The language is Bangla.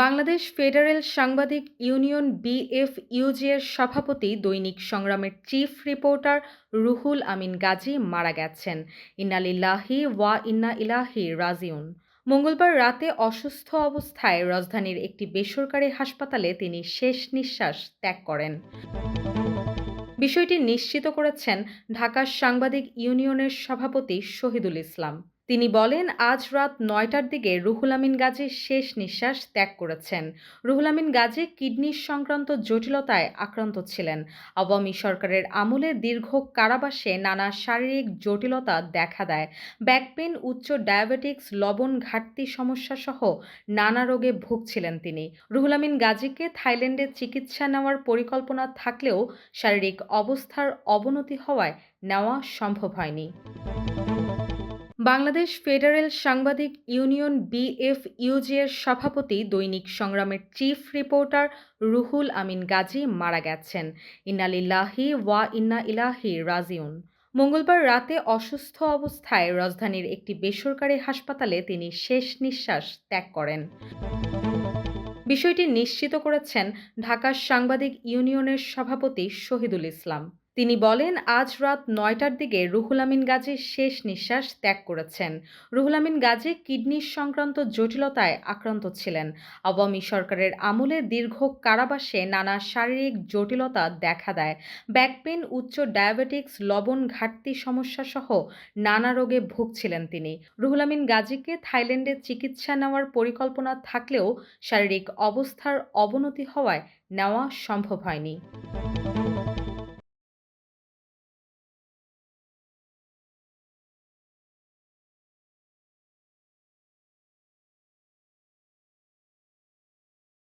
বাংলাদেশ ফেডারেল সাংবাদিক ইউনিয়ন বিএফইউজি এর সভাপতি দৈনিক সংগ্রামের চিফ রিপোর্টার রুহুল আমিন গাজী মারা গেছেন। ইন্না লিল্লাহি ওয়া ইন্না ইলাইহি রাজিউন। মঙ্গলবার রাতে অসুস্থ অবস্থায় রাজধানীর একটি বেসরকারি হাসপাতালে তিনি শেষ নিঃশ্বাস ত্যাগ করেন। বিষয়টি নিশ্চিত করেছেন ঢাকার সাংবাদিক ইউনিয়নের সভাপতি শহীদুল ইসলাম। তিনি বলেন, আজ রাত ৯টার দিকে রুহুল আমিন গাজী শেষ নিঃশ্বাস ত্যাগ করেছেন। রুহুল আমিন গাজী কিডনি সংক্রান্ত জটিলতায় আক্রান্ত ছিলেন। আওয়ামী সরকারের আমলে দীর্ঘ কারাবাসে নানা শারীরিক জটিলতা দেখা দেয়। ব্যাকপেন, উচ্চ ডায়াবেটিক্স, লবণ ঘাটতি সমস্যা সহ নানা রোগে ভুগছিলেন তিনি। রুহুল আমিন গাজীকে থাইল্যান্ডে চিকিৎসা নেওয়ার পরিকল্পনা থাকলেও শারীরিক অবস্থার অবনতি হওয়ায় নেওয়া সম্ভব হয়নি। বাংলাদেশ ফেডারেল সাংবাদিক ইউনিয়ন বিএফইউজি এর সভাপতি দৈনিক সংগ্রামের চিফ রিপোর্টার রুহুল আমিন গাজী মারা গেছেন। ইন্না লিল্লাহি ওয়া ইন্না ইলাইহি রাজিউন। মঙ্গলবার রাতে অসুস্থ অবস্থায় রাজধানীর একটি বেসরকারি হাসপাতালে তিনি শেষ নিঃশ্বাস ত্যাগ করেন। বিষয়টি নিশ্চিত করেছেন ঢাকার সাংবাদিক ইউনিয়নের সভাপতি শহীদুল ইসলাম। তিনি বলেন, আজ রাত ৯টার দিকে রুহুল আমিন গাজী শেষ নিঃশ্বাস ত্যাগ করেছেন। রুহুল আমিন গাজী কিডনি সংক্রান্ত জটিলতায় আক্রান্ত ছিলেন। আওয়ামী সরকারের আমলে দীর্ঘ কারাবাসে নানা শারীরিক জটিলতা দেখা দেয়। ব্যাকপেন, উচ্চ ডায়াবেটিক্স, লবণ ঘাটতি সমস্যা সহ নানা রোগে ভুগছিলেন তিনি। রুহুল আমিন গাজীকে থাইল্যান্ডে চিকিৎসা নেওয়ার পরিকল্পনা থাকলেও শারীরিক অবস্থার অবনতি হওয়ায় নেওয়া সম্ভব হয়নি।